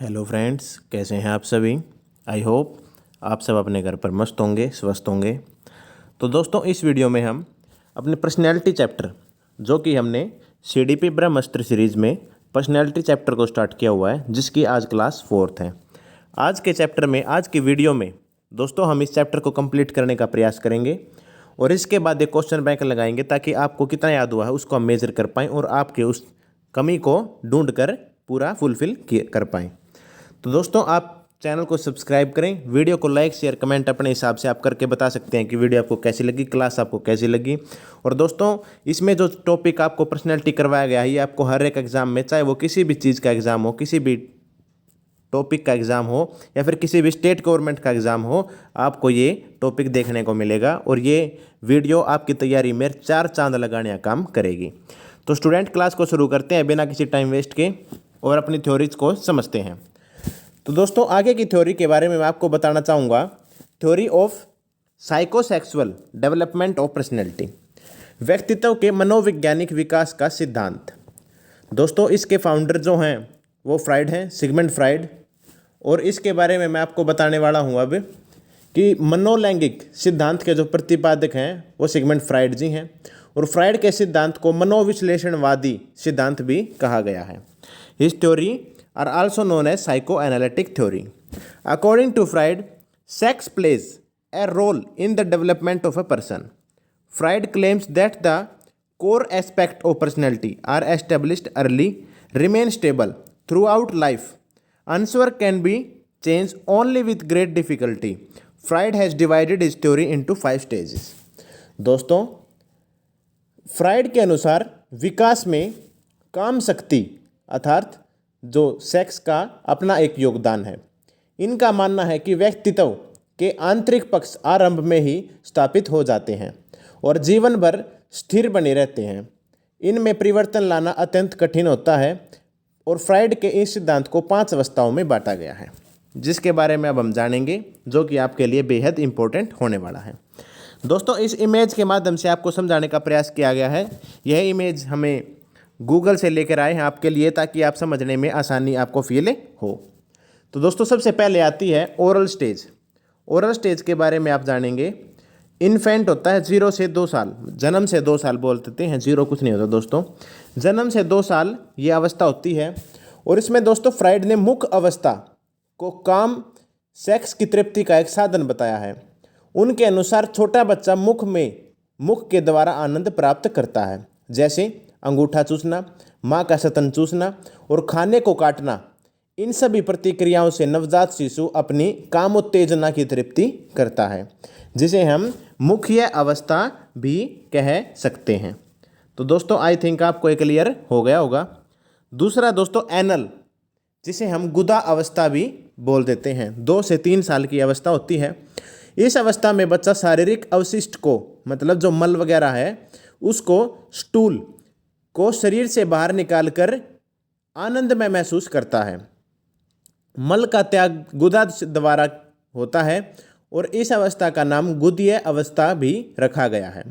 Hello friends, कैसे हैं आप सभी। आई होप आप सब अपने घर पर मस्त होंगे, स्वस्थ होंगे। तो दोस्तों, इस वीडियो में हम अपने पर्सनैलिटी चैप्टर, जो कि हमने सीडीपी ब्रह्मास्त्र सीरीज़ में पर्सनैलिटी चैप्टर को स्टार्ट किया हुआ है, जिसकी आज क्लास 4th है। आज के चैप्टर में, आज की वीडियो में दोस्तों, हम इस चैप्टर को कंप्लीट करने का प्रयास करेंगे और इसके बाद एक क्वेश्चन बैंक लगाएंगे, ताकि आपको कितना याद हुआ है उसको हम मेज़र कर पाएँ और आपके उस कमी को ढूंढ कर पूरा फुलफिल कर पाएँ। तो दोस्तों, आप चैनल को सब्सक्राइब करें, वीडियो को लाइक शेयर कमेंट अपने हिसाब से आप करके बता सकते हैं कि वीडियो आपको कैसी लगी, क्लास आपको कैसी लगी। और दोस्तों, इसमें जो टॉपिक आपको पर्सनैलिटी करवाया गया है, ये आपको हर एक एग्जाम में, चाहे वो किसी भी चीज़ का एग्जाम हो, किसी भी टॉपिक का एग्ज़ाम हो या फिर किसी भी स्टेट गवर्नमेंट का एग्ज़ाम हो, आपको ये टॉपिक देखने को मिलेगा और ये वीडियो आपकी तैयारी में 4 चांद लगाने का काम करेगी। तो स्टूडेंट, क्लास को शुरू करते हैं बिना किसी टाइम वेस्ट के और अपनी थ्योरीज को समझते हैं। तो दोस्तों, आगे की थ्योरी के बारे में मैं आपको बताना चाहूँगा। Theory of psychosexual development of personality, व्यक्तित्व के मनोवैज्ञानिक विकास का सिद्धांत। दोस्तों, इसके फाउंडर जो हैं वो फ्राइड हैं, सिगमंड फ्राइड। और इसके बारे में मैं आपको बताने वाला हूँ अब कि मनोलैंगिक सिद्धांत के जो प्रतिपादक हैं वो सिगमंड फ्राइड जी हैं। और फ्राइड के सिद्धांत को मनोविश्लेषणवादी सिद्धांत भी कहा गया है। His theory are also known as psychoanalytic theory. According to Freud, sex plays a role in the development of a person. Freud claims that the core aspects of personality are established early, remain stable throughout life. Answer can be changed only with great difficulty. Freud has divided his theory into 5 stages. दोस्तों, fried के अनुसार विकास में काम शक्ति अर्थात जो sex का अपना एक योगदान है। इनका मानना है कि व्यक्तित्व के आंतरिक पक्ष आरंभ में ही स्थापित हो जाते हैं और जीवन भर स्थिर बने रहते हैं। इनमें परिवर्तन लाना अत्यंत कठिन होता है। और फ्राइड के इस सिद्धांत को 5 अवस्थाओं में बांटा गया है, जिसके बारे में अब हम जानेंगे, जो कि आपके लिए बेहद इंपॉर्टेंट होने वाला है। दोस्तों, इस इमेज के माध्यम से आपको समझाने का प्रयास किया गया है। यह इमेज हमें गूगल से लेकर आए हैं आपके लिए, ताकि आप समझने में आसानी आपको फील हो। तो दोस्तों, सबसे पहले आती है ओरल स्टेज। ओरल स्टेज के बारे में आप जानेंगे। इन्फेंट होता है 0 से 2 साल, जन्म से 2 साल बोल देते हैं, 0 कुछ नहीं होता दोस्तों। जन्म से 2 साल ये अवस्था होती है। और इसमें दोस्तों, फ्राइड ने मुख्य अवस्था को काम सेक्स की तृप्ति का एक साधन बताया है। उनके अनुसार छोटा बच्चा मुख के द्वारा आनंद प्राप्त करता है, जैसे अंगूठा चूसना, माँ का स्तन चूसना और खाने को काटना। इन सभी प्रतिक्रियाओं से नवजात शिशु अपनी कामोत्तेजना की तृप्ति करता है, जिसे हम मुख्य अवस्था भी कह सकते हैं। तो दोस्तों, आई थिंक आपको ये क्लियर हो गया होगा। दूसरा दोस्तों, एनल, जिसे हम गुदा अवस्था भी बोल देते हैं। 2 से 3 साल की अवस्था होती है। इस अवस्था में बच्चा शारीरिक अवशिष्ट को, मतलब जो मल वगैरह है, उसको स्टूल को शरीर से बाहर निकालकर आनंद में महसूस करता है। मल का त्याग गुदा द्वारा होता है और इस अवस्था का नाम गुदीय अवस्था भी रखा गया है।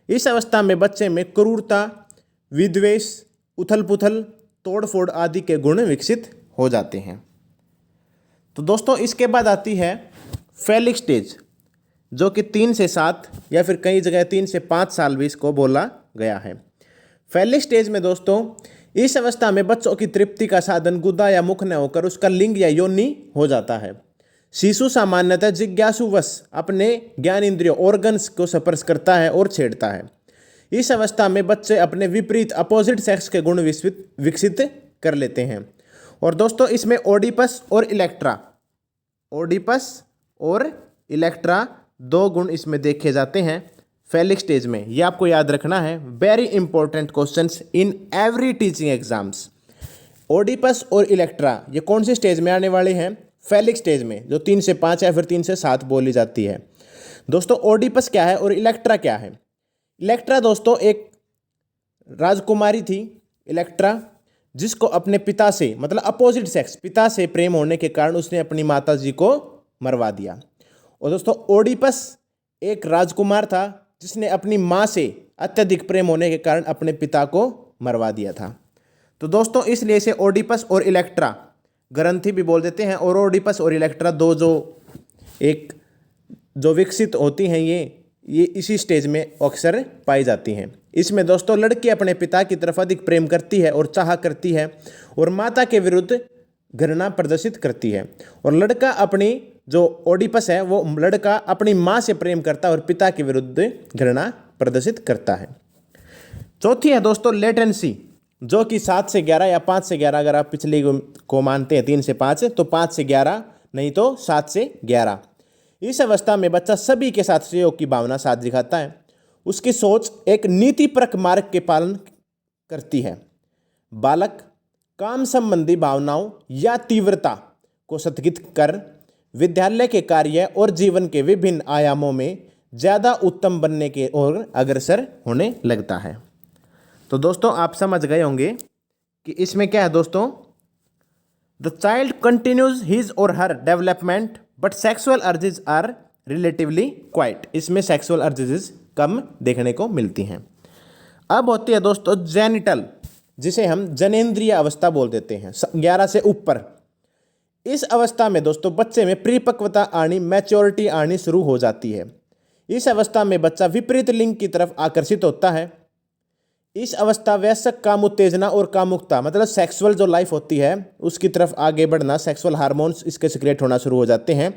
इस अवस्था में बच्चे में क्रूरता, विद्वेष, उथल पुथल, तोड़फोड़ आदि के गुण विकसित हो जाते हैं। तो दोस्तों, इसके बाद आती है फेलिक स्टेज, जो कि 3 से 7 या फिर कई जगह 3 से 5 साल भी इसको बोला गया है। फेलिक स्टेज में दोस्तों, इस अवस्था में बच्चों की तृप्ति का साधन गुदा या मुख न होकर उसका लिंग या योनि हो जाता है। शिशु सामान्यतः जिज्ञासुवश अपने ज्ञान इंद्रियों ऑर्गन्स को स्पर्श करता है और छेड़ता है। इस अवस्था में बच्चे अपने विपरीत अपोजिट सेक्स के गुण विकसित कर लेते हैं। और दोस्तों, इसमें ओडिपस और इलेक्ट्रा 2 गुण इसमें देखे जाते हैं फेलिक स्टेज में। ये आपको याद रखना है। Very important questions in every teaching exams. Oedipus और इलेक्ट्रा ये कौन सी स्टेज में आने वाले हैं? फेलिक स्टेज में, जो 3 से 5 या फिर 3 से 7 बोली जाती है। दोस्तों, ओडिपस क्या है और इलेक्ट्रा क्या है? इलेक्ट्रा दोस्तों एक राजकुमारी थी, इलेक्ट्रा, जिसको अपने पिता से, मतलब अपोजिट सेक्स, पिता से प्रेम होने के कारण उसने अपनी माता जी को मरवा दिया। और दोस्तों, ओडिपस एक राजकुमार था जिसने अपनी माँ से अत्यधिक प्रेम होने के कारण अपने पिता को मरवा दिया था। तो दोस्तों, इसलिए इसे ओडिपस और इलेक्ट्रा ग्रंथि भी बोल देते हैं, और ओडिपस और इलेक्ट्रा दो जो विकसित होती हैं ये इसी स्टेज में अक्सर पाई जाती हैं। इसमें दोस्तों लड़की अपने पिता की तरफ अधिक प्रेम करती है और चाह करती है, और माता के विरुद्ध घृणा प्रदर्शित करती है। और लड़का अपनी जो ओडिपस है वो लड़का अपनी माँ से प्रेम करता है और पिता के विरुद्ध घृणा प्रदर्शित करता है। चौथी है दोस्तों लेटेंसी, जो कि 7 से 11 या 5 से 11, अगर आप पिछली को मानते हैं 3 से 5 तो 5 से 11, नहीं तो 7 से 11। इस अवस्था में बच्चा सभी के साथ सहयोग की भावना साथ दिखाता है। उसकी सोच एक नीतिपरक मार्ग के पालन करती है। बालक काम संबंधी भावनाओं या तीव्रता को स्थगित कर विद्यालय के कार्य और जीवन के विभिन्न आयामों में ज़्यादा उत्तम बनने के ओर अग्रसर होने लगता है। तो दोस्तों आप समझ गए होंगे कि इसमें क्या है दोस्तों, the child continues his or her development but sexual urges are relatively quiet. इसमें सेक्सुअल अर्जेज कम देखने को मिलती हैं। अब होती है दोस्तों जेनिटल, जिसे हम जनेंद्रिय अवस्था बोल देते हैं, 11 से ऊपर। इस अवस्था में दोस्तों बच्चे में परिपक्वता आनी, मैच्योरिटी आनी शुरू हो जाती है। इस अवस्था में बच्चा विपरीत लिंग की तरफ आकर्षित होता है। इस अवस्था वयस्क काम उत्तेजना और कामुकता, मतलब सेक्सुअल जो लाइफ होती है उसकी तरफ आगे बढ़ना, सेक्सुअल हार्मोन्स इसके सिक्रेट होना शुरू हो जाते हैं।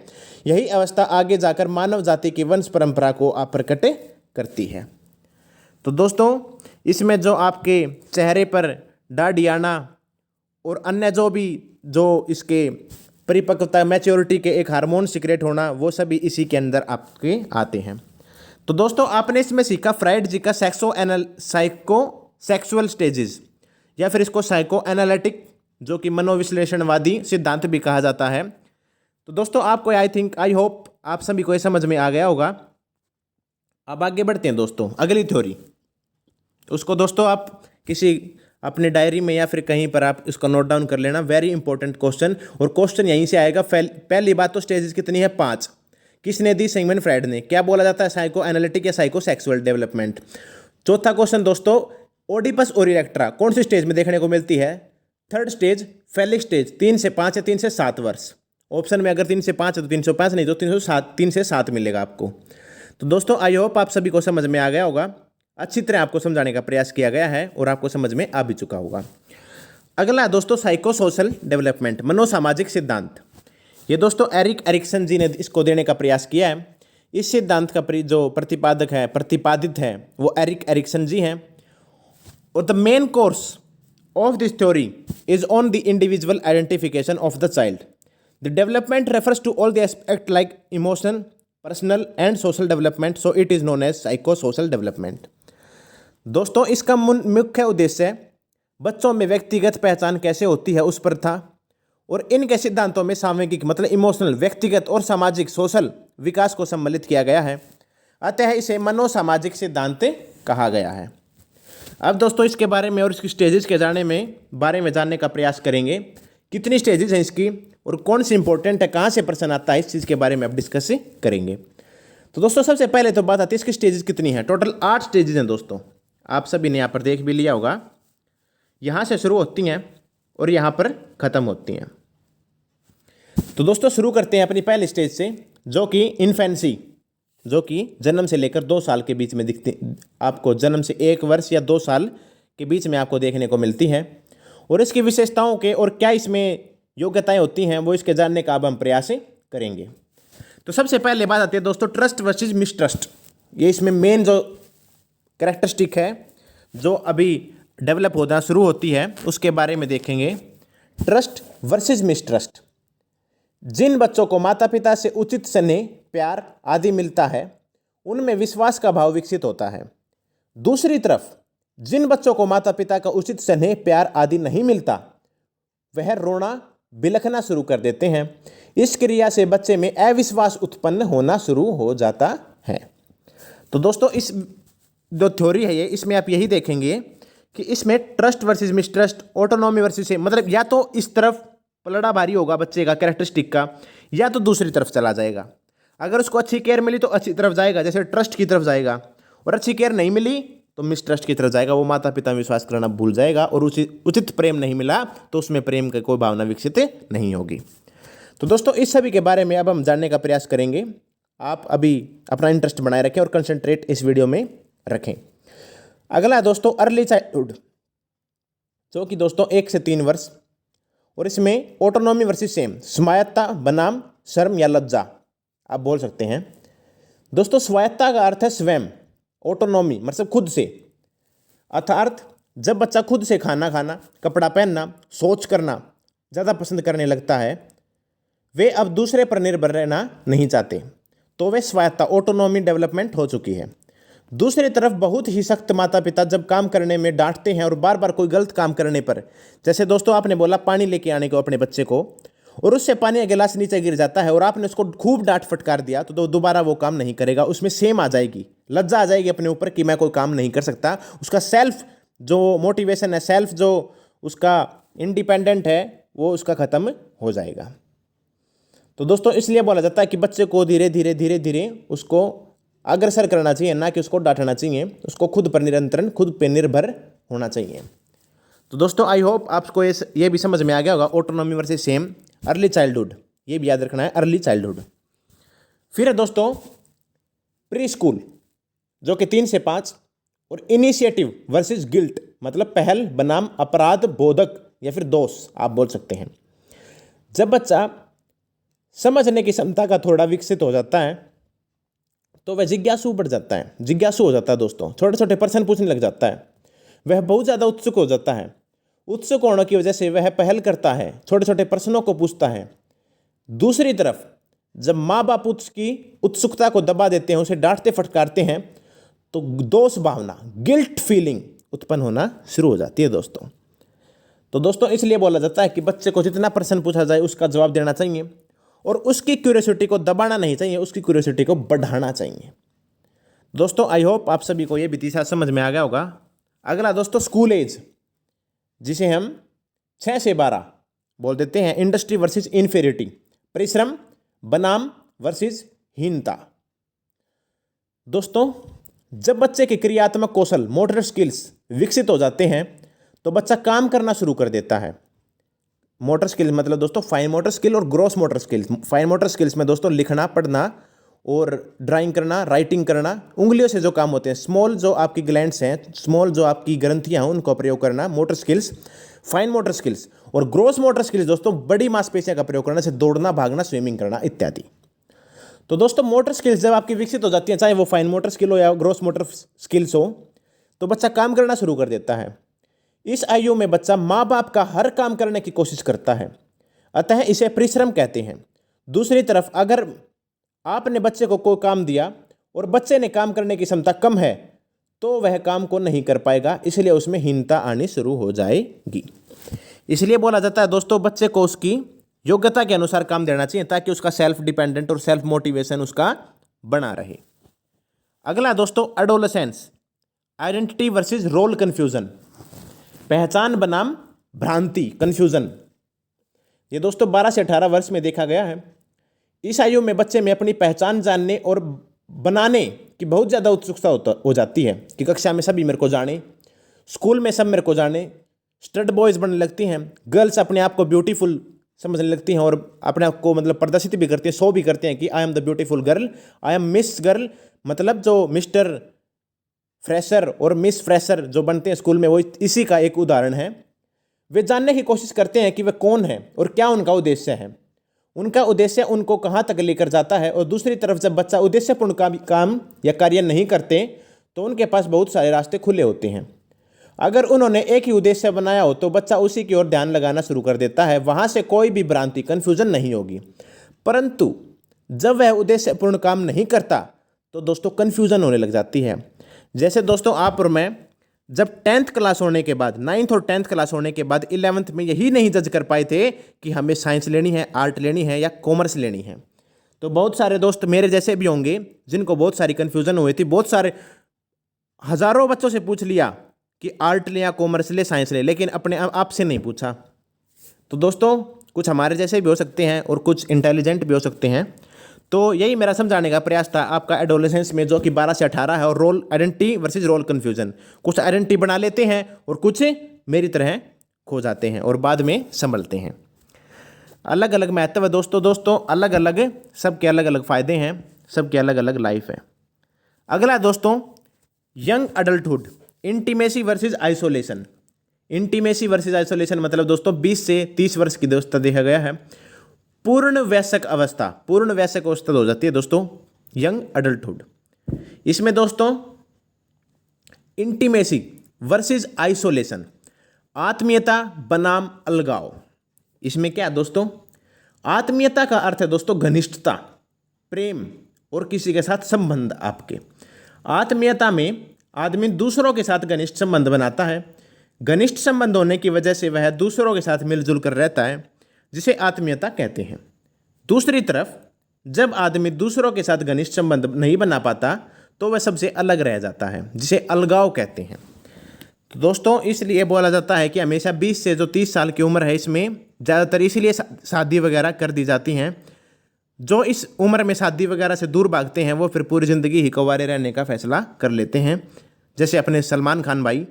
यही अवस्था आगे जाकर मानव जाति की वंश परंपरा को प्रकट करती है। तो दोस्तों इसमें जो आपके चेहरे पर दाढ़ी आना और अन्य जो इसके परिपक्वता मैच्योरिटी के एक हार्मोन सिक्रेट होना, वो सभी इसी के अंदर आपके आते हैं। तो दोस्तों आपने इसमें सीखा फ्राइड जी का साइको सेक्सुअल स्टेजेस, या फिर इसको साइको एनालिटिक, जो कि मनोविश्लेषणवादी सिद्धांत भी कहा जाता है। तो दोस्तों आपको आई होप आप सभी को ये समझ में आ गया होगा। अब आगे बढ़ते हैं दोस्तों अगली थ्योरी। उसको दोस्तों आप किसी अपने डायरी में या फिर कहीं पर आप इसको नोट डाउन कर लेना, वेरी इंपॉर्टेंट क्वेश्चन, और क्वेश्चन यहीं से आएगा। पहली बात तो स्टेजेस कितनी है, 5। किसने दी, सिगमंड फ्राइड ने। क्या बोला जाता है, साइको एनालिटिक या साइको सेक्सुअल डेवलपमेंट। चौथा क्वेश्चन दोस्तों, ओडिपस और इलेक्ट्रा कौन सी स्टेज में देखने को मिलती है, 3rd स्टेज फेलिक स्टेज, 3 से 5 या 3 से 7 वर्ष। ऑप्शन में अगर 3 से 5 है तो 305, नहीं तो 3 से 7 मिलेगा आपको। तो दोस्तों आई होप आप सभी को समझ में आ गया होगा, अच्छी तरह आपको समझाने का प्रयास किया गया है और आपको समझ में आ भी चुका होगा। अगला दोस्तों साइको सोशल डेवलपमेंट, मनोसामाजिक सिद्धांत। ये दोस्तों एरिक एरिक्सन जी ने इसको देने का प्रयास किया है। इस सिद्धांत का जो प्रतिपादित है वो एरिक एरिक्सन जी हैं। और the main course of this theory is on the individual identification of the child. The development refers to all the aspect like emotional, personal and social development, so it is known as psycho social development. दोस्तों इसका मुख्य उद्देश्य बच्चों में व्यक्तिगत पहचान कैसे होती है उस पर था, और इनके सिद्धांतों में सामूहिक मतलब इमोशनल, व्यक्तिगत और सामाजिक सोशल विकास को सम्मिलित किया गया है। अतः इसे मनोसामाजिक सिद्धांत कहा गया है। अब दोस्तों इसके बारे में और इसकी स्टेजेस के बारे में जानने का प्रयास करेंगे। कितनी स्टेजेस हैं इसकी और कौन सी इंपॉर्टेंट है, कहाँ से प्रश्न आता है, इस चीज़ के बारे में अब डिस्कस करेंगे। तो दोस्तों सबसे पहले तो बात आती है इसकी स्टेजेस कितनी है। टोटल 8 स्टेजेस हैं दोस्तों, आप सभी ने यहाँ पर देख भी लिया होगा। यहाँ से शुरू होती हैं और यहाँ पर ख़त्म होती हैं। तो दोस्तों शुरू करते हैं अपनी पहली स्टेज से, जो कि इन्फेंसी, जो कि जन्म से लेकर 2 साल के बीच में दिखती, आपको जन्म से 1 वर्ष या 2 साल के बीच में आपको देखने को मिलती है। और इसकी विशेषताओं के और क्या इसमें योग्यताएं होती हैं वो इसके जानने का अब हम प्रयास करेंगे। तो सबसे पहले बात आती है दोस्तों ट्रस्ट वर्सेस मिसट्रस्ट। ये इसमें मेन जो कैरेक्टरिस्टिक है जो अभी डेवलप होना शुरू होती है उसके बारे में देखेंगे। Trust versus mistrust. जिन बच्चों को माता पिता से उचित स्नेह, प्यार आदि मिलता है उनमें विश्वास का भाव विकसित होता है। दूसरी तरफ जिन बच्चों को माता पिता का उचित स्नेह, प्यार आदि नहीं मिलता वह रोना, बिलखना शुरू कर देते हैं। इस क्रिया से बच्चे में अविश्वास उत्पन्न होना शुरू हो जाता है। तो दोस्तों इस जो थ्योरी है ये, इसमें आप यही देखेंगे कि इसमें trust versus mistrust, autonomy versus, मतलब या तो इस तरफ पलड़ा भारी होगा बच्चे का कैरेक्टरिस्टिक का, या तो दूसरी तरफ चला जाएगा। अगर उसको अच्छी केयर मिली तो अच्छी तरफ जाएगा, जैसे ट्रस्ट की तरफ जाएगा, और अच्छी केयर नहीं मिली तो मिसट्रस्ट की तरफ जाएगा, वो माता पिता में विश्वास करना भूल जाएगा, और उचित प्रेम नहीं मिला तो उसमें प्रेम की कोई भावना विकसित नहीं होगी। तो दोस्तों इस सभी के बारे में अब हम जानने का प्रयास करेंगे। आप अभी अपना इंटरेस्ट बनाए रखें और कंसंट्रेट इस वीडियो में रखें। अगला है दोस्तों अर्ली चाइल्डहुड, जो कि दोस्तों 1 से 3 वर्ष, और इसमें ऑटोनॉमी वर्सेस सेम, स्वायत्ता बनाम शर्म या लज्जा आप बोल सकते हैं। दोस्तों स्वायत्ता का अर्थ है स्वयं, ऑटोनॉमी मतलब खुद से, अर्थात जब बच्चा खुद से खाना खाना, कपड़ा पहनना, सोच करना ज़्यादा पसंद करने लगता है, वे अब दूसरे पर निर्भर रहना नहीं चाहते, तो वे स्वायत्ता ऑटोनॉमी डेवलपमेंट हो चुकी है। दूसरी तरफ बहुत ही सख्त माता पिता जब काम करने में डांटते हैं और बार बार कोई गलत काम करने पर, जैसे दोस्तों आपने बोला पानी लेके आने को अपने बच्चे को, और उससे पानी का गिलास नीचे गिर जाता है और आपने उसको खूब डांट फटकार दिया, तो दोबारा वो काम नहीं करेगा, उसमें सेम आ जाएगी, लज्जा आ जाएगी अपने ऊपर कि मैं कोई काम नहीं कर सकता। उसका सेल्फ जो मोटिवेशन है, सेल्फ जो उसका इंडिपेंडेंट है, वो उसका ख़त्म हो जाएगा। तो दोस्तों इसलिए बोला जाता है कि बच्चे को धीरे धीरे उसको अग्रसर करना चाहिए, ना कि उसको डांटना चाहिए, उसको खुद पर निरंतरण, खुद पर निर्भर होना चाहिए। तो दोस्तों आई होप आपको ये भी समझ में आ गया होगा, autonomy versus same, early childhood, ये भी याद रखना है, अर्ली चाइल्डहुड। फिर है दोस्तों प्री स्कूल, जो कि 3 से 5, और इनिशिएटिव वर्सेस गिल्ट, मतलब पहल बनाम अपराध बोधक या फिर दोष आप बोल सकते हैं। जब बच्चा समझने की क्षमता का थोड़ा विकसित हो जाता है तो वह जिज्ञासु बढ़ जाता है, जिज्ञासु हो जाता है दोस्तों, छोटे छोटे प्रश्न पूछने लग जाता है, वह बहुत ज़्यादा उत्सुक हो जाता है। उत्सुक होने की वजह से वह पहल करता है, छोटे छोटे प्रश्नों को पूछता है। दूसरी तरफ जब माँ बाप उसकी उत्सुकता को दबा देते हैं, उसे डांटते फटकारते हैं, तो दोष भावना, गिल्ट फीलिंग उत्पन्न होना शुरू हो जाती है दोस्तों। तो दोस्तों इसलिए बोला जाता है कि बच्चे को जितना प्रश्न पूछा जाए उसका जवाब देना चाहिए, और उसकी क्यूरियोसिटी को दबाना नहीं चाहिए, उसकी क्यूरियोसिटी को बढ़ाना चाहिए। दोस्तों आई होप आप सभी को ये भी तीसरा समझ में आ गया होगा। अगला दोस्तों स्कूल एज, जिसे हम 6 से 12 बोल देते हैं, इंडस्ट्री वर्सेस इन्फेरिटी, परिश्रम बनाम वर्सेस हीनता। दोस्तों जब बच्चे के क्रियात्मक कौशल, मोटर स्किल्स विकसित हो जाते हैं, तो बच्चा काम करना शुरू कर देता है। मोटर स्किल मतलब दोस्तों फाइन मोटर स्किल और gross motor skills. Fine motor skills में दोस्तों लिखना, पढ़ना और ड्राइंग करना, राइटिंग करना, उंगलियों से जो काम होते हैं, स्मॉल जो आपकी ग्लैंड्स हैं, स्मॉल जो आपकी ग्रंथियां हैं, उनको प्रयोग करना, motor skills, fine motor skills. और ग्रॉस मोटर स्किल्स दोस्तों बड़ी मांसपेशियों का प्रयोग करना, जैसे दौड़ना, भागना, स्विमिंग करना इत्यादि। तो दोस्तों मोटर स्किल्स जब आपकी विकसित हो जाती हैं, चाहे वो फाइन मोटर स्किल हो या ग्रॉस मोटर स्किल्स हो, तो बच्चा काम करना शुरू कर देता है। इस आयु में बच्चा माँ बाप का हर काम करने की कोशिश करता है, अतः इसे परिश्रम कहते हैं। दूसरी तरफ अगर आपने बच्चे को कोई काम दिया और बच्चे ने काम करने की क्षमता कम है, तो वह काम को नहीं कर पाएगा, इसलिए उसमें हीनता आनी शुरू हो जाएगी। इसलिए बोला जाता है दोस्तों बच्चे को उसकी योग्यता के अनुसार काम देना चाहिए, ताकि उसका सेल्फ डिपेंडेंट और सेल्फ मोटिवेशन उसका बना रहे। अगला दोस्तों adolescence, identity versus role confusion, पहचान बनाम भ्रांति, कन्फ्यूजन। ये दोस्तों 12 से 18 वर्ष में देखा गया है। इस आयु में बच्चे में अपनी पहचान जानने और बनाने की बहुत ज़्यादा उत्सुकता हो जाती है कि कक्षा में सभी मेरे को जाने, स्कूल में सब मेरे को जाने, स्टड बॉयज़ बनने लगती हैं, गर्ल्स अपने आप को ब्यूटीफुल समझने लगती हैं और अपने आप को मतलब प्रदर्शित भी करती हैं, शो भी करते हैं कि I am the beautiful girl, I am miss girl. मतलब जो मिस्टर फ्रेशर और मिस फ्रेशर जो बनते हैं स्कूल में, वो इसी का एक उदाहरण है। वे जानने की कोशिश करते हैं कि वे कौन है और क्या उनका उद्देश्य है, उनका उद्देश्य उनको कहाँ तक लेकर जाता है। और दूसरी तरफ जब बच्चा उद्देश्यपूर्ण काम या कार्य नहीं करते, तो उनके पास बहुत सारे रास्ते खुले होते हैं। अगर उन्होंने एक ही उद्देश्य बनाया हो तो बच्चा उसी की ओर ध्यान लगाना शुरू कर देता है, वहाँ से कोई भी भ्रांति, कन्फ्यूजन नहीं होगी। परंतु जब वह उद्देश्यपूर्ण काम नहीं करता तो दोस्तों कन्फ्यूजन होने लग जाती है। जैसे दोस्तों आप और मैं जब 10th क्लास होने के बाद, 9th और 10th क्लास होने के बाद 11th में यही नहीं जज कर पाए थे कि हमें साइंस लेनी है, आर्ट लेनी है या कॉमर्स लेनी है, तो बहुत सारे दोस्त मेरे जैसे भी होंगे जिनको बहुत सारी कन्फ्यूजन हुई थी। बहुत सारे हज़ारों बच्चों से पूछ लिया कि आर्ट ले या कॉमर्स ले, साइंस ले, लेकिन अपने आप से नहीं पूछा। तो दोस्तों कुछ हमारे जैसे भी हो सकते हैं और कुछ इंटेलिजेंट भी हो सकते हैं। तो यही मेरा समझाने का प्रयास था आपका एडोलेसेंस में, जो कि 12 से 18 है, और role identity versus role confusion. कुछ आइडेंटिटी बना लेते हैं और कुछ मेरी तरह खो जाते हैं और बाद में संभलते हैं। अलग अलग महत्व है दोस्तों अलग अलग, सबके अलग अलग फ़ायदे हैं, सबके अलग अलग लाइफ है। अगला दोस्तों, young adulthood, intimacy versus isolation. Intimacy versus isolation मतलब दोस्तों 20 से 30 वर्ष की दोस्तों देखा गया है पूर्ण वयस्क अवस्था, पूर्ण वयस्क अवस्था हो जाती है दोस्तों यंग अडल्टहुड। इसमें दोस्तों इंटीमेसी वर्सेस आइसोलेशन, आत्मीयता बनाम अलगाव। इसमें क्या है दोस्तों, आत्मीयता का अर्थ है दोस्तों घनिष्ठता, प्रेम और किसी के साथ संबंध। आपके आत्मीयता में आदमी दूसरों के साथ घनिष्ठ संबंध बनाता है। घनिष्ठ संबंध होने की वजह से वह दूसरों के साथ मिलजुल कर रहता है, जिसे आत्मीयता कहते हैं। दूसरी तरफ जब आदमी दूसरों के साथ घनिष्ठ संबंध नहीं बना पाता तो वह सबसे अलग रह जाता है, जिसे अलगाव कहते हैं। तो दोस्तों इसलिए बोला जाता है कि हमेशा 20 से जो 30 साल की उम्र है, इसमें ज़्यादातर इसीलिए शादी वगैरह कर दी जाती हैं। जो इस उम्र में शादी वगैरह से दूर भागते हैं वो फिर पूरी ज़िंदगी ही कुंवारे रहने का फैसला कर लेते हैं, जैसे अपने सलमान खान भाई।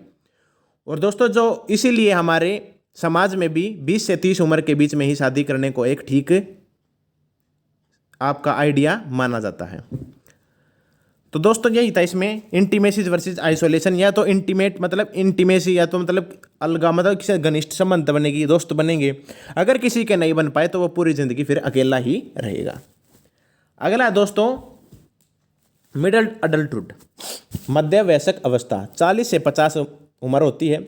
और दोस्तों जो इसीलिए हमारे समाज में भी 20 से 30 उम्र के बीच में ही शादी करने को एक ठीक आपका आइडिया माना जाता है। तो दोस्तों यही था इसमें इंटीमेसी वर्सेस आइसोलेशन। या तो इंटीमेट मतलब इंटीमेसी, या तो मतलब अलगा मतलब किसी घनिष्ठ संबंध बनेगी, दोस्त बनेंगे। अगर किसी के नहीं बन पाए तो वो पूरी ज़िंदगी फिर अकेला ही रहेगा। अगला दोस्तों मिडल अडल्टहुड, मध्य वयस्क अवस्था, 40 से 50 उम्र होती है।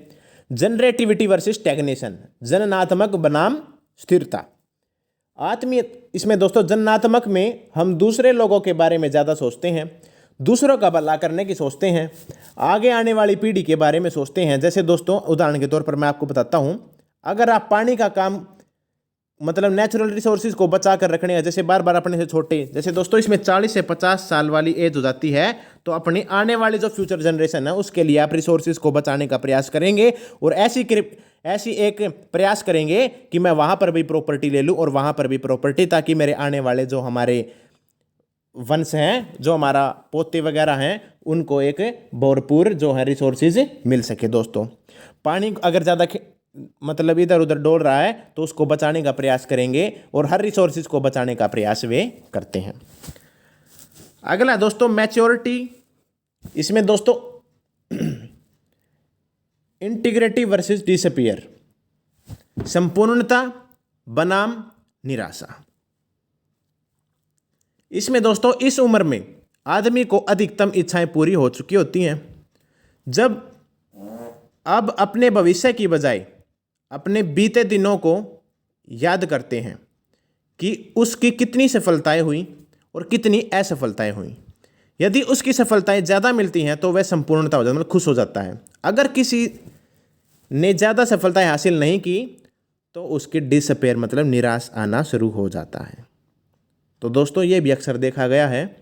जनरेटिविटी वर्सेस स्टैग्नेशन, जननात्मक बनाम स्थिरता। आत्मीय, इसमें दोस्तों जननात्मक में हम दूसरे लोगों के बारे में ज़्यादा सोचते हैं, दूसरों का भला करने की सोचते हैं, आगे आने वाली पीढ़ी के बारे में सोचते हैं। जैसे दोस्तों उदाहरण के तौर पर मैं आपको बताता हूँ, अगर आप पानी का काम मतलब नेचुरल रिसोर्सेज को बचा कर रखने हैं, जैसे बार बार अपने से छोटे, जैसे दोस्तों इसमें 40 से 50 साल वाली एज हो जाती है, तो अपनी आने वाली जो फ्यूचर जनरेशन है उसके लिए आप रिसोर्सेज को बचाने का प्रयास करेंगे और ऐसी एक प्रयास करेंगे कि मैं वहाँ पर भी प्रॉपर्टी ले लूँ और वहाँ पर भी प्रॉपर्टी, ताकि मेरे आने वाले जो हमारे वंश हैं, जो हमारा पोते वगैरह हैं, उनको एक भरपूर जो है रिसोर्सेज मिल सके। दोस्तों पानी अगर ज़्यादा मतलब इधर उधर डोल रहा है तो उसको बचाने का प्रयास करेंगे और हर रिसोर्सेज को बचाने का प्रयास वे करते हैं। अगला दोस्तों मैच्योरिटी, इसमें दोस्तों इंटीग्रिटी वर्सेस डिसअपीयर, संपूर्णता बनाम निराशा। इसमें दोस्तों इस उम्र में आदमी को अधिकतम इच्छाएं पूरी हो चुकी होती हैं, जब अब अपने भविष्य की बजाय अपने बीते दिनों को याद करते हैं कि उसकी कितनी सफलताएं हुई और कितनी असफलताएं हुई। यदि उसकी सफलताएं ज़्यादा मिलती हैं तो वह संपूर्णता हो जाता है, मतलब खुश हो जाता है। अगर किसी ने ज़्यादा सफलताएं हासिल नहीं की तो उसकी डिसअपीयर मतलब निराश आना शुरू हो जाता है। तो दोस्तों ये भी अक्सर देखा गया है,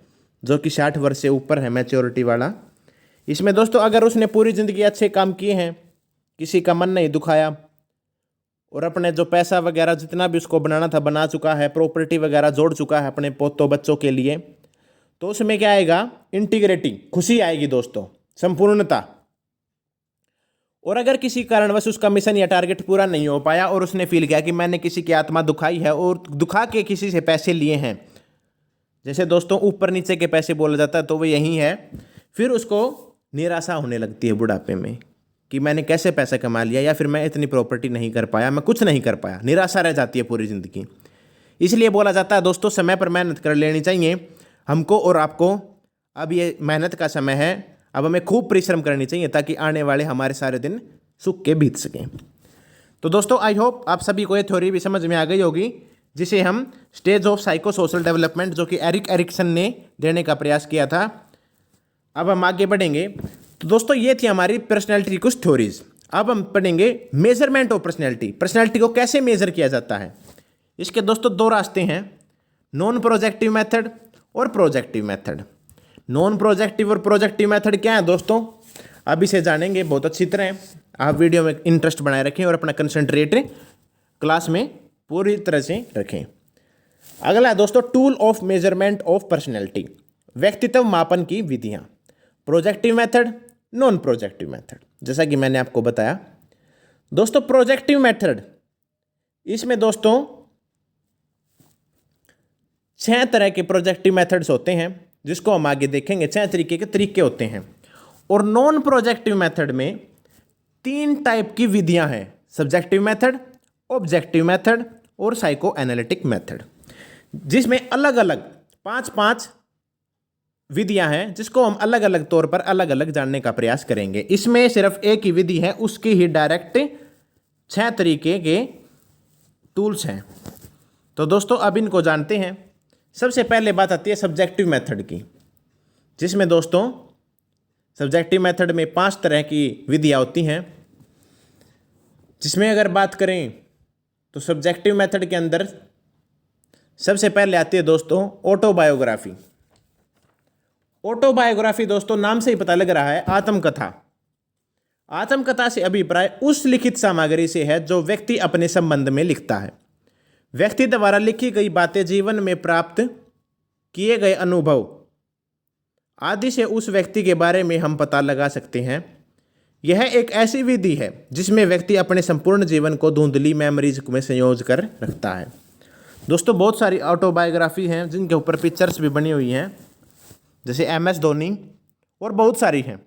जो कि 60 वर्ष से ऊपर है मैच्योरिटी वाला। इसमें दोस्तों अगर उसने पूरी ज़िंदगी अच्छे काम किए हैं, किसी का मन नहीं दुखाया और अपने जो पैसा वगैरह जितना भी उसको बनाना था बना चुका है, प्रॉपर्टी वगैरह जोड़ चुका है अपने पोतों बच्चों के लिए, तो उसमें क्या आएगा, इंटीग्रिटी, खुशी आएगी दोस्तों, संपूर्णता। और अगर किसी कारणवश उसका मिशन या टारगेट पूरा नहीं हो पाया और उसने फील किया कि मैंने किसी की आत्मा दुखाई है और दुखा के किसी से पैसे लिए हैं, जैसे दोस्तों ऊपर नीचे के पैसे बोला जाता है, तो वो यही है, फिर उसको निराशा होने लगती है बुढ़ापे में कि मैंने कैसे पैसा कमा लिया, या फिर मैं इतनी प्रॉपर्टी नहीं कर पाया, मैं कुछ नहीं कर पाया। निराशा रह जाती है पूरी ज़िंदगी। इसलिए बोला जाता है दोस्तों समय पर मेहनत कर लेनी चाहिए हमको और आपको। अब ये मेहनत का समय है, अब हमें खूब परिश्रम करनी चाहिए ताकि आने वाले हमारे सारे दिन सुख के बीत सकें। तो दोस्तों आई होप आप सभी को ये थ्योरी भी समझ में आ गई होगी, जिसे हम stage of psycho social development, जो कि एरिक एरिक्सन ने देने का प्रयास किया था। अब हम आगे बढ़ेंगे। तो दोस्तों ये थी हमारी पर्सनैलिटी की कुछ थ्योरीज। अब हम पढ़ेंगे मेजरमेंट ऑफ पर्सनैलिटी, पर्सनैलिटी को कैसे मेजर किया जाता है। इसके दोस्तों दो रास्ते हैं, नॉन प्रोजेक्टिव मेथड और प्रोजेक्टिव मेथड। नॉन प्रोजेक्टिव और प्रोजेक्टिव मेथड क्या है दोस्तों, अब इसे जानेंगे बहुत अच्छी तरह। आप वीडियो में इंटरेस्ट बनाए रखें और अपना कंसंट्रेट क्लास में पूरी तरह से रखें। अगला है दोस्तों tool of measurement of personality, व्यक्तित्व मापन की विधियां। Projective method, non projective method. जैसा कि मैंने आपको बताया दोस्तों, प्रोजेक्टिव मेथड, इसमें दोस्तों 6 तरह के प्रोजेक्टिव मेथड्स होते हैं, जिसको हम आगे देखेंगे। 6 तरीके के तरीके होते हैं। और नॉन प्रोजेक्टिव मेथड में 3 टाइप की विधियां हैं, सब्जेक्टिव मेथड, ऑब्जेक्टिव मेथड और साइको एनालिटिक मेथड, जिसमें अलग अलग 5-5 विधियां हैं, जिसको हम अलग अलग तौर पर अलग अलग जानने का प्रयास करेंगे। इसमें सिर्फ एक ही विधि है, उसकी ही डायरेक्ट 6 तरीके के टूल्स हैं। तो दोस्तों अब इनको जानते हैं। सबसे पहले बात आती है सब्जेक्टिव मेथड की, जिसमें दोस्तों सब्जेक्टिव मेथड में 5 तरह की विधियां होती हैं। जिसमें अगर बात करें तो सब्जेक्टिव मेथड के अंदर सबसे पहले आती है दोस्तों ऑटोबायोग्राफी। ऑटोबायोग्राफी दोस्तों नाम से ही पता लग रहा है, आत्मकथा। आत्मकथा से अभिप्राय उस लिखित सामग्री से है जो व्यक्ति अपने संबंध में लिखता है। व्यक्ति द्वारा लिखी गई बातें, जीवन में प्राप्त किए गए अनुभव आदि से उस व्यक्ति के बारे में हम पता लगा सकते हैं। यह एक ऐसी विधि है जिसमें व्यक्ति अपने संपूर्ण जीवन को धुंधली मेमोरीज में संयोज कर रखता है। दोस्तों बहुत सारी ऑटोबायोग्राफी हैं जिनके ऊपर पिक्चर्स भी बनी हुई हैं, जैसे MS धोनी और बहुत सारी हैं।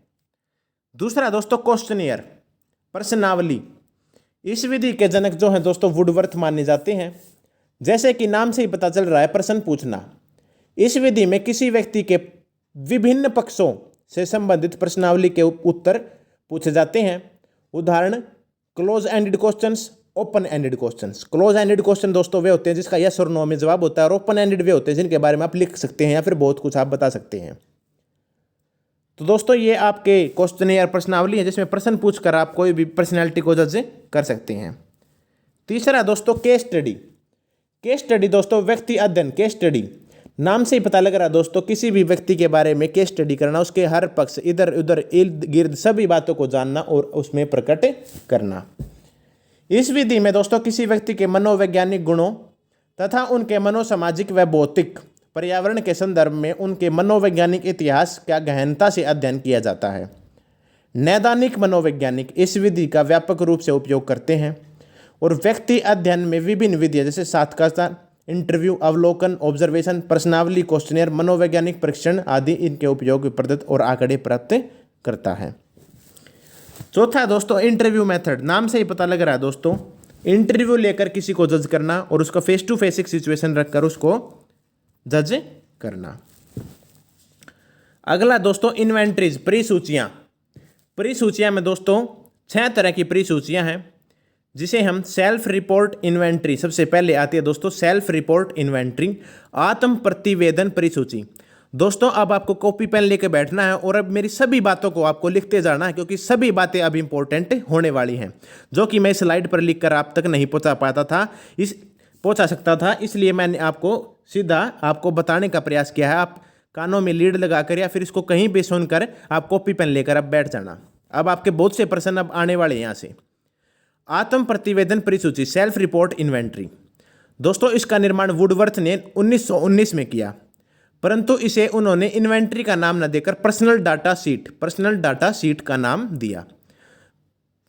दूसरा दोस्तों क्वेश्चनियर, प्रश्नावली। इस विधि के जनक जो हैं दोस्तों वुडवर्थ माने जाते हैं। जैसे कि नाम से ही पता चल रहा है, प्रश्न पूछना। इस विधि में किसी व्यक्ति के विभिन्न पक्षों से संबंधित प्रश्नावली के उत्तर पूछे जाते हैं। उदाहरण close ended questions, open ended questions. Close ended question दोस्तों वे होते हैं जिसका यस और नो में जवाब होता है, और ओपन एंडेड वे होते हैं जिनके बारे में आप लिख सकते हैं या फिर बहुत कुछ आप बता सकते हैं। तो दोस्तों ये आपके क्वेश्चनियर प्रश्नावली है, जिसमें प्रश्न पूछकर आप कोई भी पर्सनैलिटी को जज कर सकते हैं। तीसरा दोस्तों केस स्टडी। केस स्टडी दोस्तों व्यक्ति अध्ययन। केस स्टडी नाम से ही पता लग रहा है दोस्तों, किसी भी व्यक्ति के बारे में केस स्टडी करना, उसके हर पक्ष, इधर उधर, इर्द गिर्द सभी बातों को जानना और उसमें प्रकट करना। इस विधि में दोस्तों किसी व्यक्ति के मनोवैज्ञानिक गुणों तथा उनके मनोसामाजिक व भौतिक पर्यावरण के संदर्भ में उनके मनोवैज्ञानिक इतिहास का गहनता से अध्ययन किया जाता है। नैदानिक मनोवैज्ञानिक इस विधि का व्यापक रूप से उपयोग करते हैं और व्यक्ति अध्ययन में विभिन्न विधियां जैसे साक्षात्कार, इंटरव्यू, अवलोकन, ऑब्जर्वेशन, प्रश्नावली, क्वेश्चनियर, मनोवैज्ञानिक परीक्षण आदि इनके उपयोग पद्धति और आंकड़े प्राप्त करता है। चौथा दोस्तों इंटरव्यू मेथड। नाम से ही पता लग रहा है दोस्तों, इंटरव्यू लेकर किसी को जज करना और उसका फेस टू फेस एक सिचुएशन रखकर उसको जज करना। अगला दोस्तों इन्वेंटरीज, प्री-सूचियां। प्री-सूचियां में दोस्तों 6 तरह की प्री-सूचियां हैं, जिसे हम सेल्फ रिपोर्ट इन्वेंट्री। सबसे पहले आती है दोस्तों सेल्फ रिपोर्ट इन्वेंट्री, आत्म प्रतिवेदन प्री-सूची। दोस्तों अब आपको कॉपी पेन लेके बैठना है और अब मेरी सभी बातों को आपको लिखते जाना है, क्योंकि सभी बातें अब इंपॉर्टेंट होने वाली हैं, जो कि मैं स्लाइड पर लिखकर आप तक नहीं पहुंचा सकता था। इसलिए मैंने आपको सीधा आपको बताने का प्रयास किया है। आप कानों में लीड लगाकर या फिर इसको कहीं भी सुनकर आप कॉपी पेन लेकर अब बैठ जाना। अब आपके बहुत से प्रश्न अब आने वाले हैं यहाँ से। आत्म प्रतिवेदन प्री-सूची, सेल्फ रिपोर्ट इन्वेंट्री। दोस्तों इसका निर्माण वुडवर्थ ने 1919 में किया, परंतु इसे उन्होंने इन्वेंट्री का नाम न देकर पर्सनल डाटा शीट का नाम दिया।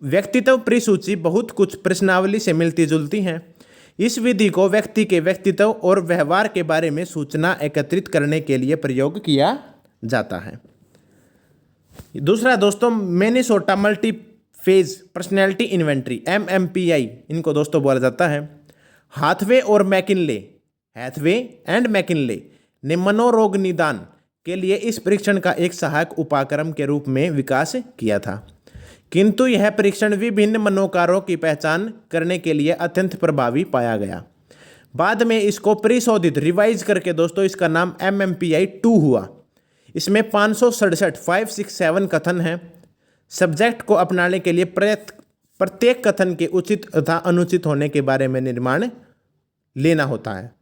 व्यक्तित्व प्री-सूची बहुत कुछ प्रश्नावली से मिलती जुलती हैं। इस विधि को व्यक्ति के व्यक्तित्व और व्यवहार के बारे में सूचना एकत्रित करने के लिए प्रयोग किया जाता है। दूसरा दोस्तों Minnesota multi phase personality inventory, MMPI इनको दोस्तों बोला जाता है। हाथवे एंड मैकिनले ने मनोरोग निदान के लिए इस परीक्षण का एक सहायक उपक्रम के रूप में विकास किया था, किंतु यह परीक्षण विभिन्न मनोकारों की पहचान करने के लिए अत्यंत प्रभावी पाया गया। बाद में इसको परिशोधित रिवाइज करके दोस्तों इसका नाम MMPI 2 हुआ। इसमें 567 कथन हैं। सब्जेक्ट को अपनाने के लिए प्रत्येक कथन के उचित तथा अनुचित होने के बारे में निर्माण लेना होता है।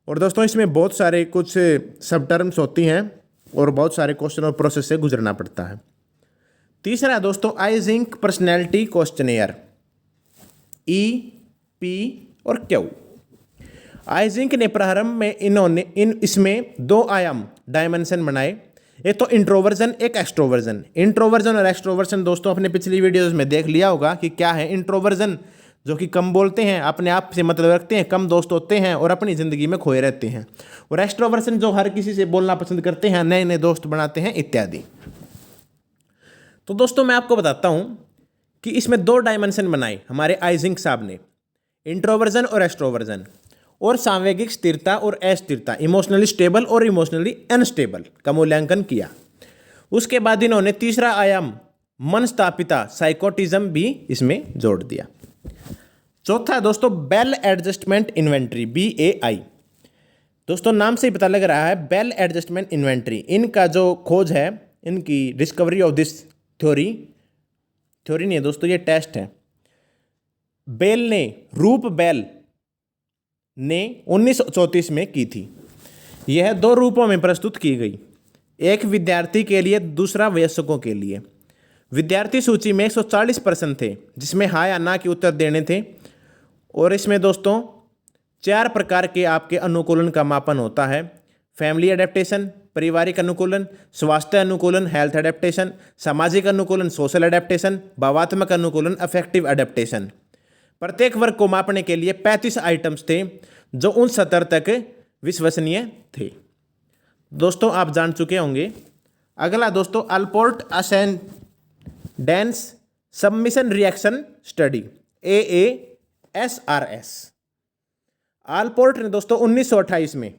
और दोस्तों इसमें बहुत सारे कुछ सब टर्म्स होती हैं और बहुत सारे क्वेश्चन और प्रोसेस से गुजरना पड़ता है। तीसरा दोस्तों आइजिंक पर्सनैलिटी क्वेश्चनियर, EP और Q। आइजिंक ने प्रारंभ में इसमें 2 आयाम डायमेंशन बनाए, एक तो इंट्रोवर्जन एक एक्सट्रोवर्जन। इंट्रोवर्जन और एक्सट्रोवर्जन दोस्तों अपने पिछली वीडियोस में देख लिया होगा कि क्या है। इंट्रोवर्जन जो कि कम बोलते हैं, अपने आप से मतलब रखते हैं, कम दोस्त होते हैं और अपनी ज़िंदगी में खोए रहते हैं। और एक्सट्रोवर्जन जो हर किसी से बोलना पसंद करते हैं, नए नए दोस्त बनाते हैं इत्यादि। तो दोस्तों मैं आपको बताता हूँ कि इसमें 2 डायमेंशन बनाए हमारे आइजिंक साहब ने, इंट्रोवर्जन और एक्सट्रोवर्जन, और सांवेगिक स्थिरता और अस्थिरता, इमोशनली स्टेबल और इमोशनली अनस्टेबल का मूल्यांकन किया। उसके बाद इन्होंने तीसरा आयाम मनस्तापिता साइकोटिज्म भी इसमें जोड़ दिया। चौथा है दोस्तों बेल एडजस्टमेंट इन्वेंट्री, BAI। दोस्तों नाम से ही पता लग रहा है, बेल एडजस्टमेंट इन्वेंट्री, इनका जो खोज है, इनकी डिस्कवरी ऑफ दिस थ्योरी नहीं है दोस्तों, ये टेस्ट है। रूप बेल ने 1934 में की थी। यह 2 रूपों में प्रस्तुत की गई, एक विद्यार्थी के लिए, दूसरा वयस्कों के लिए। विद्यार्थी सूची में 140 प्रश्न थे, जिसमें हाँ या ना के उत्तर देने थे। और इसमें दोस्तों 4 प्रकार के आपके अनुकूलन का मापन होता है: फैमिली एडेप्टेशन, पारिवारिक अनुकूलन, स्वास्थ्य अनुकूलन हेल्थ एडेप्टेशन, सामाजिक अनुकूलन सोशल एडेप्टेशन, भावात्मक अनुकूलन अफेक्टिव एडेप्टेशन। प्रत्येक वर्ग को मापने के लिए 35 आइटम्स थे, जो उन सतर तक विश्वसनीय थे। दोस्तों आप जान चुके होंगे। अगला दोस्तों Allport ascendants submission reaction study, AASRS। Allport ने दोस्तों 1928 में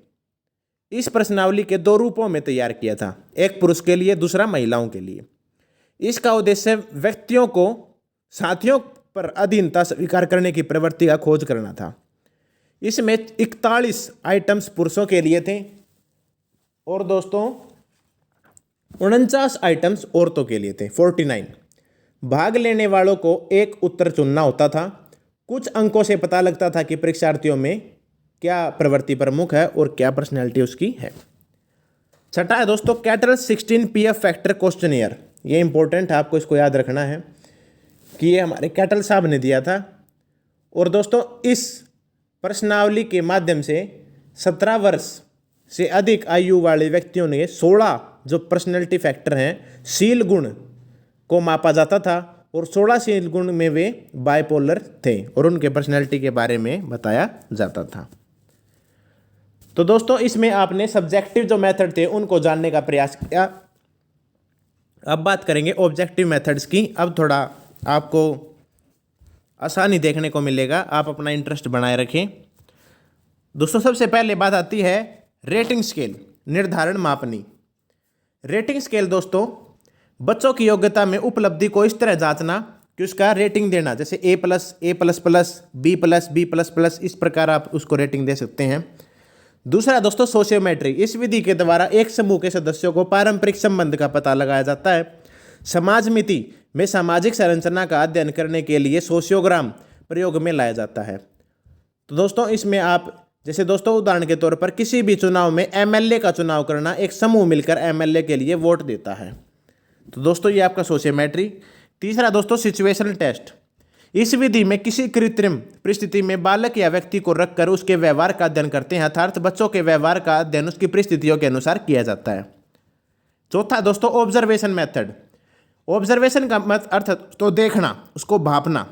इस प्रश्नावली के 2 रूपों में तैयार किया था, एक पुरुष के लिए, दूसरा महिलाओं के लिए। इसका उद्देश्य व्यक्तियों को साथियों पर अधीनता स्वीकार करने की प्रवृत्ति का खोज करना था। इसमें 41 आइटम्स पुरुषों के लिए थे और दोस्तों 49 आइटम्स औरतों के लिए थे, 49। भाग लेने वालों को एक उत्तर चुनना होता था। कुछ अंकों से पता लगता था कि परीक्षार्थियों में क्या प्रवृत्ति प्रमुख है और क्या पर्सनैलिटी उसकी है। छठा है दोस्तों कैटल 16 PF फैक्टर क्वेश्चनियर। ये इंपॉर्टेंट है, आपको इसको याद रखना है कि ये हमारे कैटल साहब ने दिया था। और दोस्तों इस प्रश्नावली के माध्यम से 17 वर्ष से अधिक आयु वाले व्यक्तियों ने 16 जो पर्सनैलिटी फैक्टर हैं, शील गुण को मापा जाता था और 16 शील गुण में वे बाइपोलर थे और उनके पर्सनैलिटी के बारे में बताया जाता था। तो दोस्तों इसमें आपने सब्जेक्टिव जो मेथड थे उनको जानने का प्रयास किया। अब बात करेंगे ऑब्जेक्टिव मेथड्स की। अब थोड़ा आपको आसानी देखने को मिलेगा, आप अपना इंटरेस्ट बनाए रखें। दोस्तों सबसे पहले बात आती है रेटिंग स्केल, निर्धारण मापनी। रेटिंग स्केल दोस्तों बच्चों की योग्यता में उपलब्धि को इस तरह जांचना कि उसका रेटिंग देना, जैसे A+, A++, B+, इस प्रकार आप उसको रेटिंग दे सकते हैं। दूसरा दोस्तों सोशियोमेट्री। इस विधि के द्वारा एक समूह के सदस्यों को पारंपरिक संबंध का पता लगाया जाता है। समाजमिति में सामाजिक संरचना का अध्ययन करने के लिए सोशियोग्राम प्रयोग में लाया जाता है। तो दोस्तों इसमें आप जैसे दोस्तों उदाहरण के तौर पर किसी भी चुनाव में MLA का चुनाव करना, एक समूह मिलकर MLA के लिए वोट देता है। तो दोस्तों ये आपका सोशियोमेट्री। तीसरा दोस्तों सिचुएशनल टेस्ट। इस विधि में किसी कृत्रिम परिस्थिति में बालक या व्यक्ति को रखकर उसके व्यवहार का अध्ययन करते हैं, अर्थात बच्चों के व्यवहार का अध्ययन उसकी परिस्थितियों के अनुसार किया जाता है। चौथा दोस्तों ऑब्जर्वेशन मेथड। ऑब्जर्वेशन का मत अर्थ तो देखना, उसको भापना।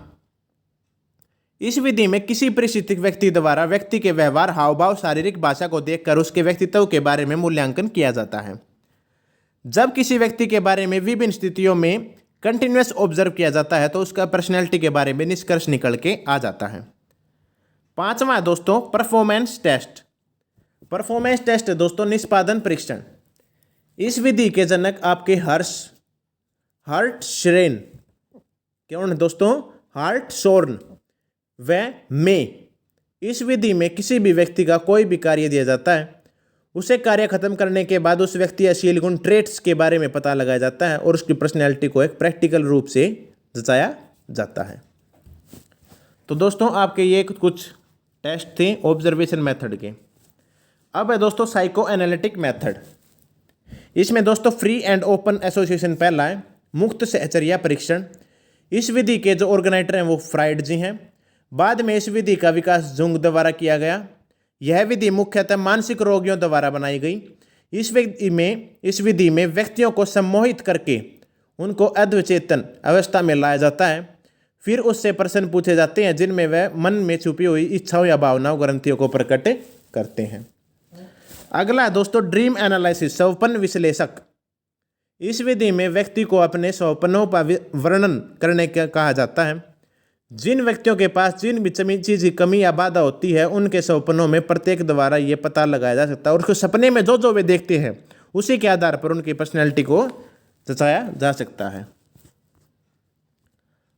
इस विधि में किसी परिस्थितिक व्यक्ति द्वारा व्यक्ति के व्यवहार, हाव भाव, शारीरिक भाषा को देखकर उसके व्यक्तित्व के बारे में मूल्यांकन किया जाता है। जब किसी व्यक्ति के बारे में विभिन्न स्थितियों में कंटिन्यूअस ऑब्जर्व किया जाता है तो उसका पर्सनैलिटी के बारे में निष्कर्ष निकल के आ जाता है। पांचवा दोस्तों परफॉर्मेंस टेस्ट। परफॉर्मेंस टेस्ट दोस्तों निष्पादन परीक्षण। इस विधि के जनक आपके हर्ट्शोर्न, कौन है दोस्तों? हर्ट्शोर्न व मे। इस विधि में किसी भी व्यक्ति का कोई भी कार्य दिया जाता है, उसे कार्य खत्म करने के बाद उस व्यक्ति या शील गुण ट्रेट्स के बारे में पता लगाया जाता है और उसकी पर्सनैलिटी को एक प्रैक्टिकल रूप से जताया जाता है। तो दोस्तों आपके ये कुछ टेस्ट थे ऑब्जर्वेशन मेथड के। अब है दोस्तों साइको एनालिटिक मेथड। इसमें दोस्तों फ्री एंड ओपन एसोसिएशन पहला है, मुक्त सहचर्या परीक्षण। इस विधि के जो ऑर्गेनाइटर हैं वो फ्राइड जी हैं। बाद में इस विधि का विकास जुंग द्वारा किया गया। यह विधि मुख्यतः मानसिक रोगियों द्वारा बनाई गई। इस विधि में व्यक्तियों को सम्मोहित करके उनको अधचेतन अवस्था में लाया जाता है। फिर उससे प्रश्न पूछे जाते हैं जिनमें वह मन में छुपी हुई इच्छाओं या भावनाओं ग्रंथियों को प्रकट करते हैं। अगला दोस्तों ड्रीम एनालिसिस, स्वप्न विश्लेषक। इस विधि में व्यक्ति को अपने स्वप्नों का वर्णन करने का कहा जाता है। जिन व्यक्तियों के पास जिन भी चीज की कमी या बाधा होती है उनके स्वप्नों में प्रत्येक द्वारा ये पता लगाया जा सकता है और उसको सपने में जो जो वे देखते हैं उसी के आधार पर उनकी पर्सनैलिटी को दर्शाया जा सकता है।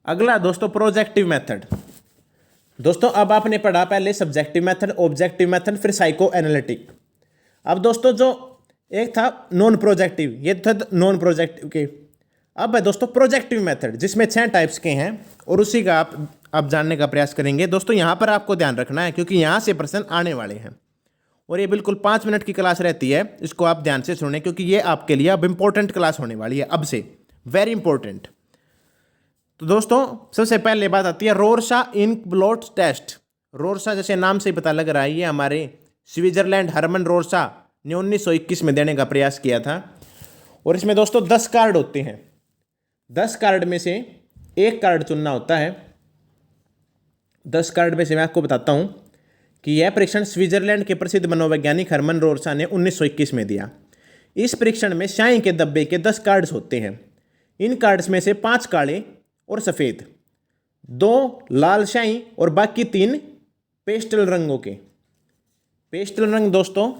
अगला दोस्तों प्रोजेक्टिव मेथड। दोस्तों अब आपने पढ़ा पहले सब्जेक्टिव मेथड, ऑब्जेक्टिव मेथड, फिर साइको एनालिटिक। अब दोस्तों जो एक था नॉन प्रोजेक्टिव, ये था नॉन प्रोजेक्टिव के। अब है दोस्तों प्रोजेक्टिव मेथड जिसमें 6 टाइप्स के हैं और उसी का आप जानने का प्रयास करेंगे। दोस्तों यहाँ पर आपको ध्यान रखना है क्योंकि यहाँ से प्रश्न आने वाले हैं और ये बिल्कुल 5 मिनट की क्लास रहती है। इसको आप ध्यान से सुनें क्योंकि ये आपके लिए अब इंपॉर्टेंट क्लास होने वाली है, अब से वेरी इंपॉर्टेंट। तो दोस्तों सबसे पहले बात आती है रोरशा इंक ब्लॉट टेस्ट। रोरशा जैसे नाम से ही पता लग रहा है ये हमारे स्विट्जरलैंड हरमन रोरशा ने 1921 में देने का प्रयास किया था और इसमें दोस्तों 10 कार्ड होते हैं। 10 कार्ड में से एक कार्ड चुनना होता है। 10 कार्ड में से मैं आपको बताता हूं कि यह परीक्षण स्विट्जरलैंड के प्रसिद्ध मनोवैज्ञानिक हरमन रोरशा ने 1921 में दिया। इस परीक्षण में स्याही के धब्बे के 10 कार्ड्स होते हैं। इन कार्ड्स में से 5 काले और सफ़ेद, 2 लाल स्याही और बाकी 3 पेस्टल रंगों के। पेस्टल रंग दोस्तों,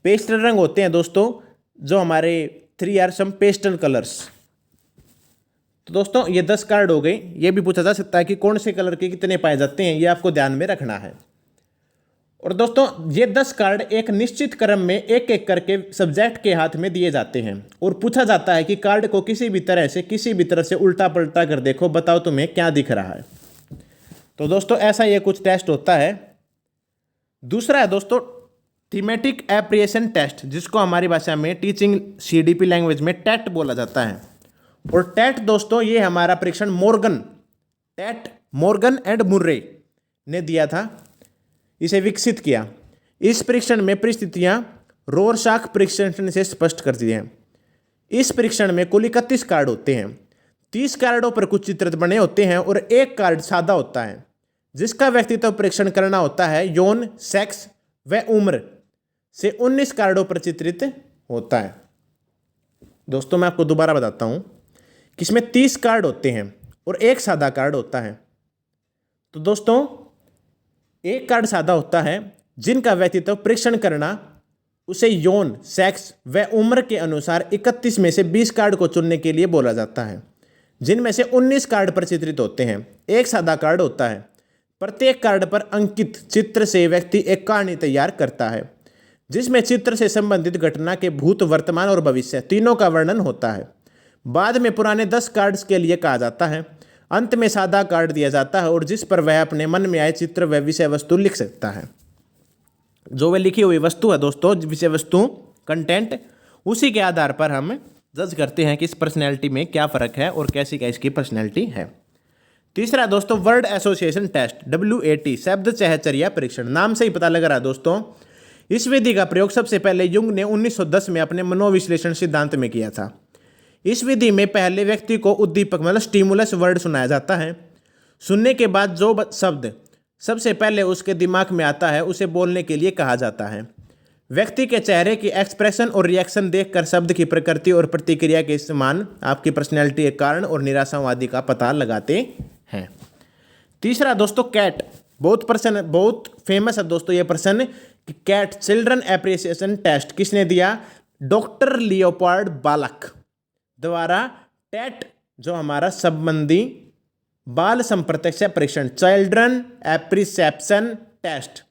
पेस्टल रंग होते हैं दोस्तों जो हमारे 3 आर सम पेस्टल कलर्स। तो दोस्तों ये 10 कार्ड हो गए। ये भी पूछा जा सकता है कि कौन से कलर के कितने पाए जाते हैं, ये आपको ध्यान में रखना है। और दोस्तों ये 10 कार्ड एक निश्चित क्रम में एक एक करके सब्जेक्ट के हाथ में दिए जाते हैं और पूछा जाता है कि कार्ड को किसी भी तरह से उल्टा पलटा कर देखो, बताओ तुम्हें क्या दिख रहा है। तो दोस्तों ऐसा ये कुछ टेस्ट होता है। दूसरा है दोस्तों थीमेटिक एप्रिएशन टेस्ट, जिसको हमारी भाषा में टीचिंग CDP लैंग्वेज में टेट बोला जाता है। और टेट दोस्तों ये हमारा परीक्षण मॉर्गन एंड मुर्रे ने दिया था, इसे विकसित किया। इस परीक्षण में परिस्थितियां रोरशाक परीक्षण से स्पष्ट करती हैं। इस परीक्षण में कुल 31 कार्ड होते हैं। 30 कार्डों पर कुछ चित्र बने होते हैं और एक कार्ड सादा होता है जिसका व्यक्तित्व परीक्षण करना होता है। यौन, सेक्स व उम्र से 19 कार्डों पर चित्रित होता है। दोस्तों मैं आपको दोबारा बताता हूं कि इसमें 30 कार्ड होते हैं और एक सादा कार्ड होता है। तो दोस्तों एक कार्ड सादा होता है जिनका व्यक्तित्व परीक्षण करना उसे यौन, सेक्स व उम्र के अनुसार 31 में से 20 कार्ड को चुनने के लिए बोला जाता है, जिनमें से 19 कार्ड पर चित्रित होते हैं। एक सादा कार्ड होता है। प्रत्येक कार्ड पर अंकित चित्र से व्यक्ति एक कहानी तैयार करता है जिसमें चित्र से संबंधित घटना के भूत, वर्तमान और भविष्य तीनों का वर्णन होता है। बाद में पुराने 10 कार्ड्स के लिए कहा जाता है। अंत में सादा कार्ड दिया जाता है और जिस पर वह अपने मन में आए चित्र व विषय वस्तु लिख सकता है। जो वह लिखी हुई वस्तु है दोस्तों, विषय वस्तु, कंटेंट, उसी के आधार पर हम जज करते हैं कि इस पर्सनैलिटी में क्या फ़र्क है और कैसी क्या इसकी पर्सनैलिटी है। तीसरा दोस्तों वर्ड एसोसिएशन टेस्ट, WAT, शब्द चहचर्या परीक्षण। नाम से ही पता लग रहा है दोस्तों, इस विधि का प्रयोग सबसे पहले युंग ने 1910 में अपने मनोविश्लेषण सिद्धांत में किया था। इस विधि में पहले व्यक्ति को उद्दीपक मतलब स्टिमुलस वर्ड सुनाया जाता है। सुनने के बाद जो शब्द सबसे पहले उसके दिमाग में आता है उसे बोलने के लिए कहा जाता है। व्यक्ति के चेहरे की एक्सप्रेशन और रिएक्शन देखकर शब्द की प्रकृति और प्रतिक्रिया के समान आपकी पर्सनैलिटी के कारण और निराशावादी का पता लगाते हैं। तीसरा दोस्तों कैट, बहुत फेमस है दोस्तों ये प्रश्न कि कैट चिल्ड्रन एप्रिसिएशन टेस्ट किसने दिया? डॉक्टर लियोपार्ड बालक द्वारा टेट जो हमारा संबंधी बाल संप्रत्यक्ष परीक्षण, चिल्ड्रन एप्रिसेप्शन टेस्ट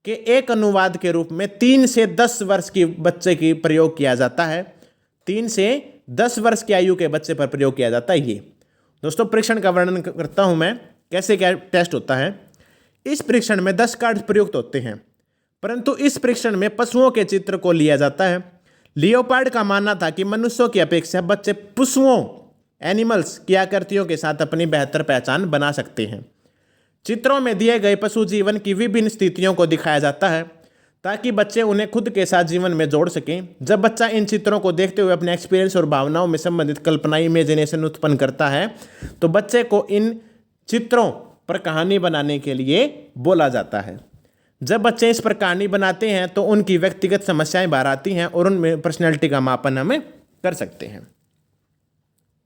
के एक अनुवाद के रूप में 3 से 10 वर्ष की बच्चे की प्रयोग किया जाता है। 3 से 10 वर्ष की आयु के बच्चे पर प्रयोग किया जाता है। ये दोस्तों परीक्षण का वर्णन करता हूं मैं कैसे क्या टेस्ट होता है। इस परीक्षण में 10 कार्ड प्रयुक्त होते हैं, परंतु इस परीक्षण में पशुओं के चित्र को लिया जाता है। लियोपार्ड का मानना था कि मनुष्यों की अपेक्षा बच्चे पशुओं एनिमल्स की आकृतियों के साथ अपनी बेहतर पहचान बना सकते हैं। चित्रों में दिए गए पशु जीवन की विभिन्न स्थितियों को दिखाया जाता है ताकि बच्चे उन्हें खुद के साथ जीवन में जोड़ सकें। जब बच्चा इन चित्रों को देखते हुए अपने एक्सपीरियंस और भावनाओं में संबंधित कल्पना इमेजिनेशन उत्पन्न करता है तो बच्चे को इन चित्रों पर कहानी बनाने के लिए बोला जाता है। जब बच्चे इस पर कहानी बनाते हैं तो उनकी व्यक्तिगत समस्याएं बाहर आती हैं और उनमें पर्सनैलिटी का मापन हमें कर सकते हैं।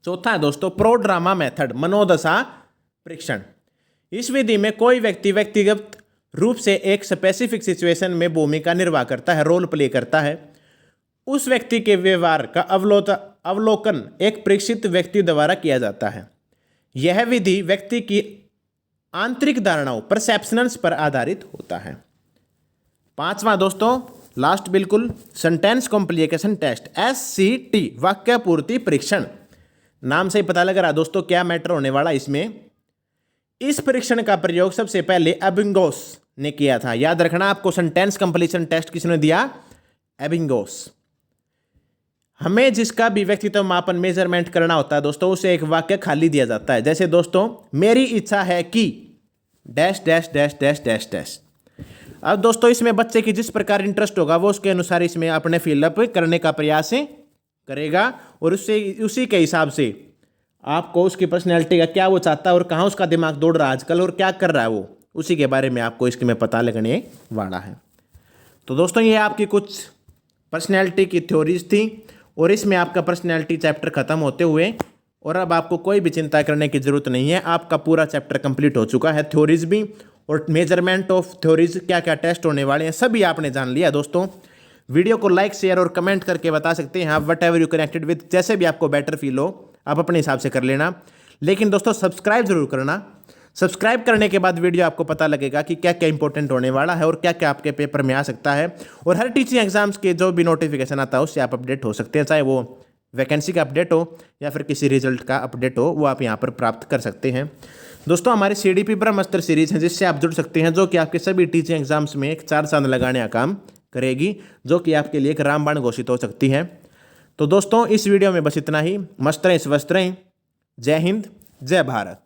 चौथा है दोस्तों प्रोड्रामा मेथड, मनोदशा परीक्षण। इस विधि में कोई व्यक्ति व्यक्तिगत रूप से एक स्पेसिफिक सिचुएशन में भूमिका निर्वाह करता है, रोल प्ले करता है। उस व्यक्ति के व्यवहार का अवलोकन एक परीक्षित व्यक्ति द्वारा किया जाता है। यह विधि व्यक्ति की आंतरिक धारणाओं परसेप्शंस पर आधारित होता है। पांचवा दोस्तों लास्ट बिल्कुल, सेंटेंस कॉम्प्लीकेशन टेस्ट, SCT, वाक्य पूर्ति परीक्षण। नाम से ही पता लग रहा दोस्तों क्या मैटर होने वाला इसमें। इस परीक्षण का प्रयोग सबसे पहले एबिंगोस ने किया था। याद रखना आपको, सेंटेंस कंप्लीशन टेस्ट किसने दिया? एबिंगोस। हमें जिसका भी व्यक्तित्व मापन मेजरमेंट करना होता है दोस्तों, उसे एक वाक्य खाली दिया जाता है। जैसे दोस्तों, मेरी इच्छा है कि dash dash dash dash dash dash. अब दोस्तों इसमें बच्चे की जिस प्रकार इंटरेस्ट होगा वो उसके अनुसार इसमें अपने फिलअप करने का प्रयास करेगा और उससे उसी के हिसाब से आपको उसकी पर्सनैलिटी का क्या वो चाहता है और कहाँ उसका दिमाग दौड़ रहा है आजकल और क्या कर रहा है वो, उसी के बारे में आपको इसके में पता लगने वाला है। तो दोस्तों ये आपकी कुछ पर्सनैलिटी की थ्योरीज थी और इसमें आपका पर्सनैलिटी चैप्टर खत्म होते हुए और अब आपको कोई भी चिंता करने की जरूरत नहीं है। आपका पूरा चैप्टर कंप्लीट हो चुका है, थ्योरीज भी और मेजरमेंट ऑफ थ्योरीज, क्या क्या टेस्ट होने वाले हैं सभी आपने जान लिया। दोस्तों वीडियो को लाइक शेयर और कमेंट करके बता सकते हैं आप, what ever you connected with, जैसे भी आपको बेटर फील हो आप अपने हिसाब से कर लेना। लेकिन दोस्तों सब्सक्राइब जरूर करना। सब्सक्राइब करने के बाद वीडियो आपको पता लगेगा कि क्या क्या इंपॉर्टेंट होने वाला है और क्या क्या आपके पेपर में आ सकता है। और हर टीचिंग एग्जाम्स के जो भी नोटिफिकेशन आता है उससे आप अपडेट हो सकते हैं, चाहे वो वैकेंसी का अपडेट हो या फिर किसी रिजल्ट का अपडेट हो, वो आप यहाँ पर प्राप्त कर सकते हैं। दोस्तों हमारी CDP ब्रह्मास्त्र सीरीज है जिससे आप जुड़ सकते हैं, जो कि आपके सभी टीचिंग एग्जाम्स में एक 4 चांद लगाने का काम करेगी, जो कि आपके लिए एक रामबाण घोषित हो सकती है। तो दोस्तों इस वीडियो में बस इतना ही। मस्त रहें, स्वस्थ रहें। जय हिंद, जय भारत।